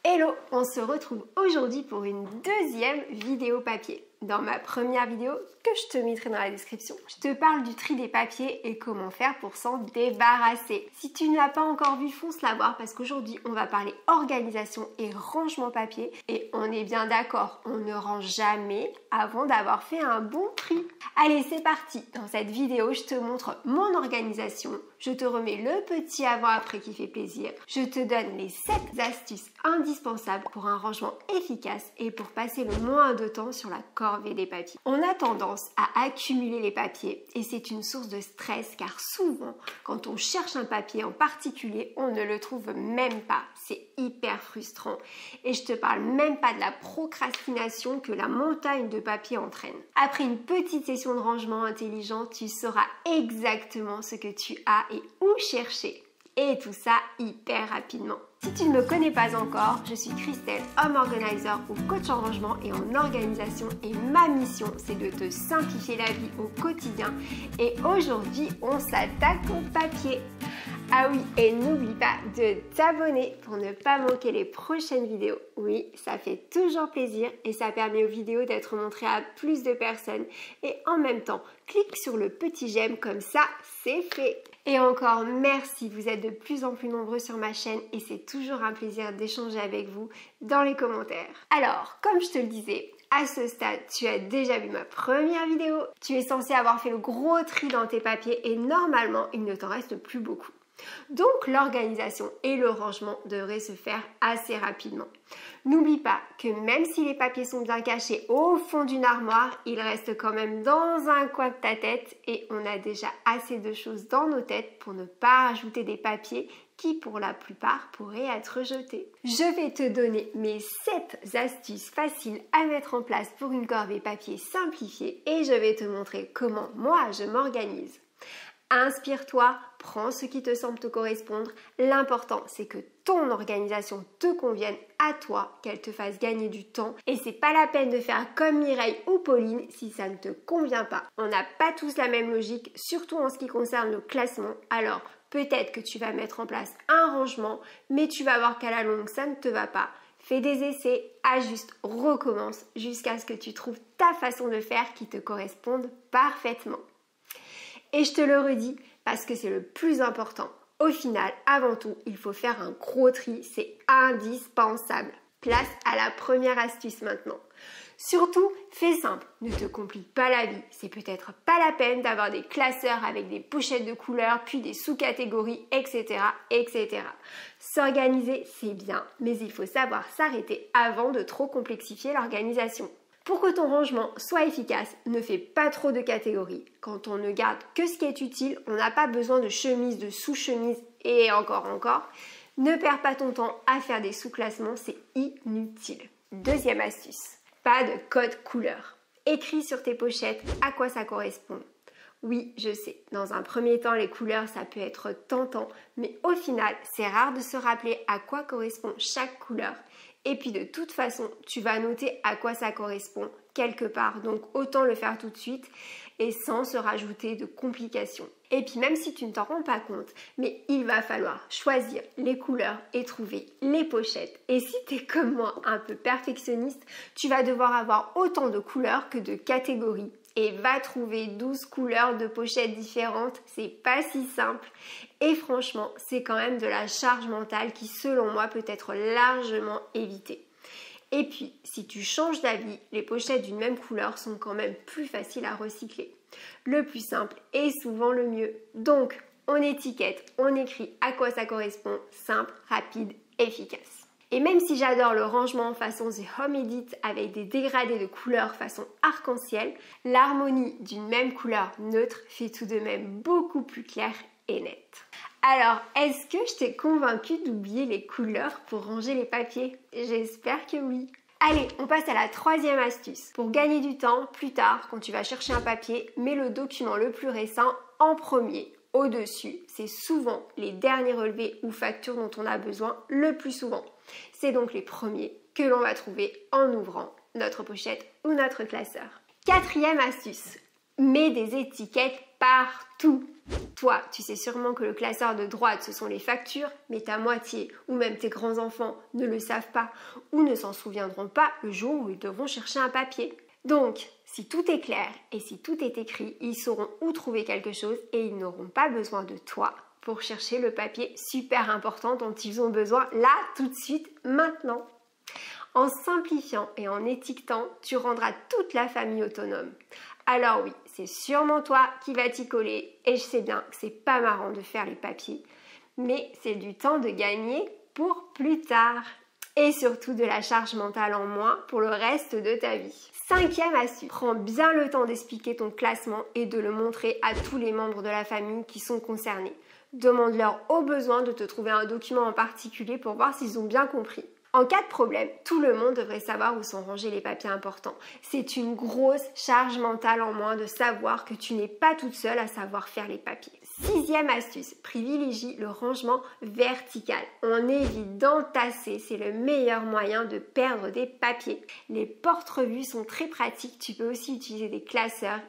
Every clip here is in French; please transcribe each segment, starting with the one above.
Hello, on se retrouve aujourd'hui pour une deuxième vidéo papier. Dans ma première vidéo, que je te mettrai dans la description, je te parle du tri des papiers et comment faire pour s'en débarrasser. Si tu ne l'as pas encore vu, fonce la voir parce qu'aujourd'hui, on va parler organisation et rangement papier. Et on est bien d'accord, on ne range jamais avant d'avoir fait un bon tri. Allez, c'est parti. Dans cette vidéo, je te montre mon organisation. Je te remets le petit avant-après qui fait plaisir. Je te donne les 7 astuces indispensables pour un rangement efficace et pour passer le moins de temps sur la corvée des papiers. On a tendance à accumuler les papiers et c'est une source de stress car souvent, quand on cherche un papier en particulier, on ne le trouve même pas. C'est hyper frustrant. Et je te parle même pas de la procrastination que la montagne de papier entraîne. Après une petite session de rangement intelligent, tu sauras exactement ce que tu as et où chercher. Et tout ça hyper rapidement. Si tu ne me connais pas encore, je suis Christelle, home organizer ou coach en rangement et en organisation et ma mission c'est de te simplifier la vie au quotidien et aujourd'hui on s'attaque au papier. Ah oui, et n'oublie pas de t'abonner pour ne pas manquer les prochaines vidéos. Oui, ça fait toujours plaisir et ça permet aux vidéos d'être montrées à plus de personnes. Et en même temps, clique sur le petit j'aime comme ça, c'est fait. Et encore merci, vous êtes de plus en plus nombreux sur ma chaîne et c'est toujours un plaisir d'échanger avec vous dans les commentaires. Alors, comme je te le disais, à ce stade, tu as déjà vu ma première vidéo. Tu es censé avoir fait le gros tri dans tes papiers et normalement, il ne t'en reste plus beaucoup. Donc l'organisation et le rangement devraient se faire assez rapidement. N'oublie pas que même si les papiers sont bien cachés au fond d'une armoire, ils restent quand même dans un coin de ta tête et on a déjà assez de choses dans nos têtes pour ne pas rajouter des papiers qui pour la plupart pourraient être jetés. Je vais te donner mes 7 astuces faciles à mettre en place pour une corvée papier simplifiée et je vais te montrer comment moi je m'organise. Inspire-toi, prends ce qui te semble te correspondre. L'important, c'est que ton organisation te convienne à toi, qu'elle te fasse gagner du temps. Et c'est pas la peine de faire comme Mireille ou Pauline si ça ne te convient pas. On n'a pas tous la même logique, surtout en ce qui concerne le classement. Alors, peut-être que tu vas mettre en place un rangement, mais tu vas voir qu'à la longue, ça ne te va pas. Fais des essais, ajuste, recommence jusqu'à ce que tu trouves ta façon de faire qui te corresponde parfaitement. Et je te le redis parce que c'est le plus important. Au final, avant tout, il faut faire un gros tri, c'est indispensable. Place à la première astuce maintenant. Surtout, fais simple, ne te complique pas la vie. C'est peut-être pas la peine d'avoir des classeurs avec des pochettes de couleurs, puis des sous-catégories, etc., etc. S'organiser, c'est bien, mais il faut savoir s'arrêter avant de trop complexifier l'organisation. Pour que ton rangement soit efficace, ne fais pas trop de catégories. Quand on ne garde que ce qui est utile, on n'a pas besoin de chemises, de sous-chemises et encore. Ne perds pas ton temps à faire des sous-classements, c'est inutile. Deuxième astuce, pas de code couleur. Écris sur tes pochettes à quoi ça correspond. Oui, je sais, dans un premier temps, les couleurs, ça peut être tentant, mais au final, c'est rare de se rappeler à quoi correspond chaque couleur. Et puis de toute façon, tu vas noter à quoi ça correspond quelque part. Donc autant le faire tout de suite et sans se rajouter de complications. Et puis même si tu ne t'en rends pas compte, mais il va falloir choisir les couleurs et trouver les pochettes. Et si tu es comme moi un peu perfectionniste, tu vas devoir avoir autant de couleurs que de catégories. Et va trouver 12 couleurs de pochettes différentes, c'est pas si simple. Et franchement, c'est quand même de la charge mentale qui, selon moi, peut être largement évitée. Et puis, si tu changes d'avis, les pochettes d'une même couleur sont quand même plus faciles à recycler. Le plus simple est souvent le mieux. Donc, on étiquette, on écrit à quoi ça correspond, simple, rapide, efficace. Et même si j'adore le rangement façon The Home Edit avec des dégradés de couleurs façon arc-en-ciel, l'harmonie d'une même couleur neutre fait tout de même beaucoup plus clair et net. Alors, est-ce que je t'ai convaincu d'oublier les couleurs pour ranger les papiers? J'espère que oui. Allez, on passe à la troisième astuce. Pour gagner du temps, plus tard, quand tu vas chercher un papier, mets le document le plus récent en premier. Au-dessus, c'est souvent les derniers relevés ou factures dont on a besoin le plus souvent. C'est donc les premiers que l'on va trouver en ouvrant notre pochette ou notre classeur. Quatrième astuce, mets des étiquettes partout. Toi, tu sais sûrement que le classeur de droite, ce sont les factures, mais ta moitié ou même tes grands-enfants ne le savent pas ou ne s'en souviendront pas le jour où ils devront chercher un papier. Donc, si tout est clair et si tout est écrit, ils sauront où trouver quelque chose et ils n'auront pas besoin de toi pour chercher le papier super important dont ils ont besoin là, tout de suite, maintenant. En simplifiant et en étiquetant, tu rendras toute la famille autonome. Alors oui, c'est sûrement toi qui vas t'y coller et je sais bien que c'est pas marrant de faire les papiers, mais c'est du temps de gagner pour plus tard. Et surtout de la charge mentale en moins pour le reste de ta vie. 5e astuce, prends bien le temps d'expliquer ton classement et de le montrer à tous les membres de la famille qui sont concernés. Demande-leur au besoin de te trouver un document en particulier pour voir s'ils ont bien compris. En cas de problème, tout le monde devrait savoir où sont rangés les papiers importants. C'est une grosse charge mentale en moins de savoir que tu n'es pas toute seule à savoir faire les papiers. 6e astuce, privilégie le rangement vertical. On évite d'entasser, c'est le meilleur moyen de perdre des papiers. Les porte-revues sont très pratiques, tu peux aussi utiliser des classeurs.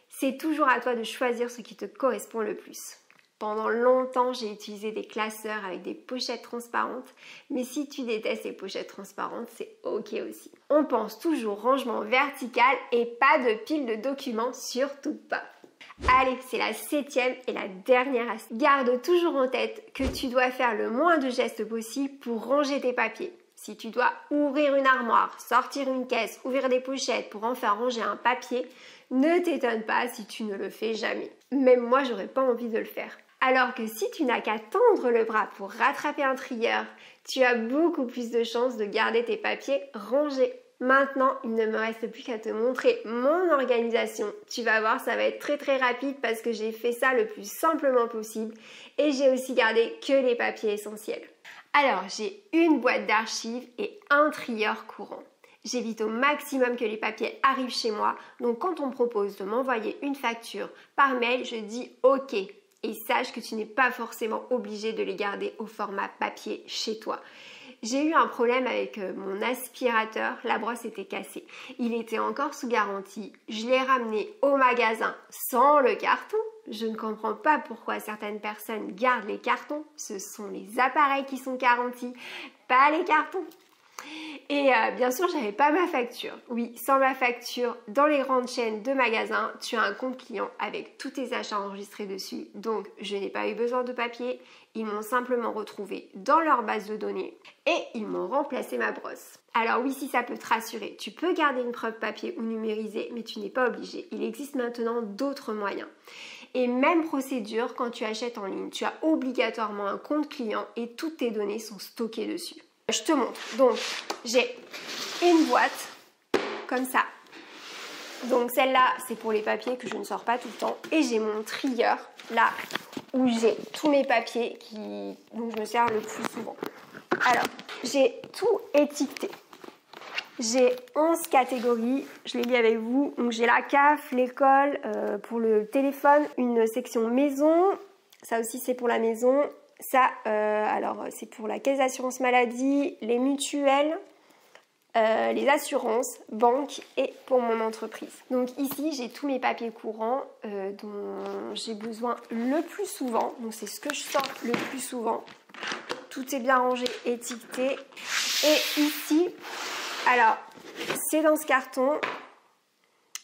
C'est toujours à toi de choisir ce qui te correspond le plus. Pendant longtemps, j'ai utilisé des classeurs avec des pochettes transparentes, mais si tu détestes les pochettes transparentes, c'est ok aussi. On pense toujours rangement vertical et pas de pile de documents, surtout pas. Allez, c'est la 7e et la dernière astuce. Garde toujours en tête que tu dois faire le moins de gestes possible pour ranger tes papiers. Si tu dois ouvrir une armoire, sortir une caisse, ouvrir des pochettes pour en faire ranger un papier, ne t'étonne pas si tu ne le fais jamais. Même moi, j'aurais pas envie de le faire. Alors que si tu n'as qu'à tendre le bras pour rattraper un trieur, tu as beaucoup plus de chances de garder tes papiers rangés. Maintenant, il ne me reste plus qu'à te montrer mon organisation. Tu vas voir, ça va être très rapide parce que j'ai fait ça le plus simplement possible et j'ai aussi gardé que les papiers essentiels. Alors, j'ai une boîte d'archives et un trieur courant. J'évite au maximum que les papiers arrivent chez moi, donc quand on me propose de m'envoyer une facture par mail, je dis OK. Et sache que tu n'es pas forcément obligé de les garder au format papier chez toi. J'ai eu un problème avec mon aspirateur, la brosse était cassée. Il était encore sous garantie. Je l'ai ramené au magasin sans le carton. Je ne comprends pas pourquoi certaines personnes gardent les cartons. Ce sont les appareils qui sont garantis, pas les cartons. Et bien sûr, j'avais pas ma facture. Oui, sans ma facture, dans les grandes chaînes de magasins, tu as un compte client avec tous tes achats enregistrés dessus. Donc, je n'ai pas eu besoin de papier. Ils m'ont simplement retrouvé dans leur base de données et ils m'ont remplacé ma brosse. Alors oui, si ça peut te rassurer, tu peux garder une preuve papier ou numérisée, mais tu n'es pas obligé. Il existe maintenant d'autres moyens. Et même procédure, quand tu achètes en ligne, tu as obligatoirement un compte client et toutes tes données sont stockées dessus. Je te montre. Donc, j'ai une boîte comme ça. Donc, celle-là, c'est pour les papiers que je ne sors pas tout le temps. Et j'ai mon trieur, là, où j'ai tous mes papiers dont je me sers le plus souvent. Alors, j'ai tout étiqueté. J'ai 11 catégories, je les lis avec vous. Donc, j'ai la CAF, l'école, pour le téléphone, une section maison. Ça aussi, c'est pour la maison. Ça, alors c'est pour la caisse d'assurance maladie, les mutuelles, les assurances, banques et pour mon entreprise. Donc ici, j'ai tous mes papiers courants dont j'ai besoin le plus souvent. Donc c'est ce que je sors le plus souvent. Tout est bien rangé, étiqueté. Et ici, alors c'est dans ce carton.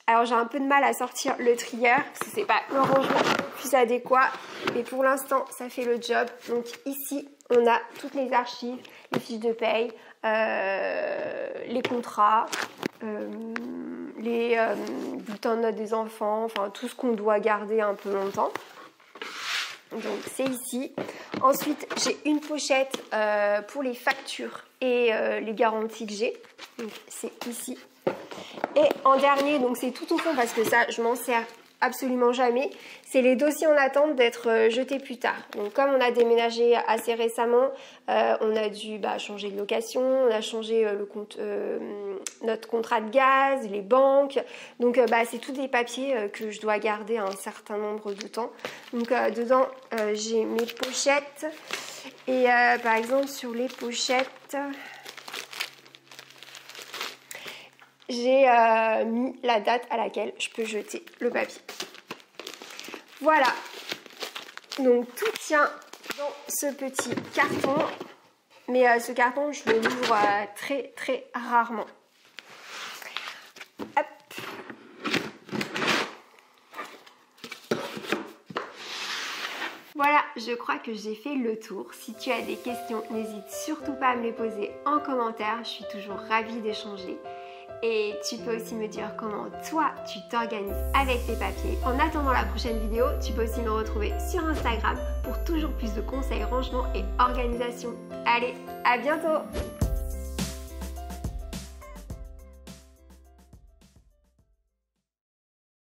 Alors j'ai un peu de mal à sortir le trieur parce que c'est pas le rangement le plus adéquat, mais pour l'instant ça fait le job. Donc ici on a toutes les archives, les fiches de paye, les contrats, les bulletins de notes des enfants, enfin tout ce qu'on doit garder un peu longtemps. Donc c'est ici. Ensuite j'ai une pochette pour les factures et les garanties que j'ai. Donc c'est ici. Et en dernier, donc c'est tout au fond parce que ça, je m'en sers absolument jamais, c'est les dossiers en attente d'être jetés plus tard. Donc comme on a déménagé assez récemment, on a dû changer de location, on a changé notre contrat de gaz, les banques. Donc c'est tous des papiers que je dois garder un certain nombre de temps. Donc dedans, j'ai mes pochettes et par exemple sur les pochettes... j'ai mis la date à laquelle je peux jeter le papier. Voilà, donc tout tient dans ce petit carton, mais ce carton je l'ouvre très rarement. Hop. Voilà, je crois que j'ai fait le tour. Si tu as des questions, n'hésite surtout pas à me les poser en commentaire, je suis toujours ravie d'échanger. Et tu peux aussi me dire comment toi tu t'organises avec tes papiers. En attendant la prochaine vidéo, tu peux aussi me retrouver sur Instagram pour toujours plus de conseils, rangement et organisation. Allez, à bientôt!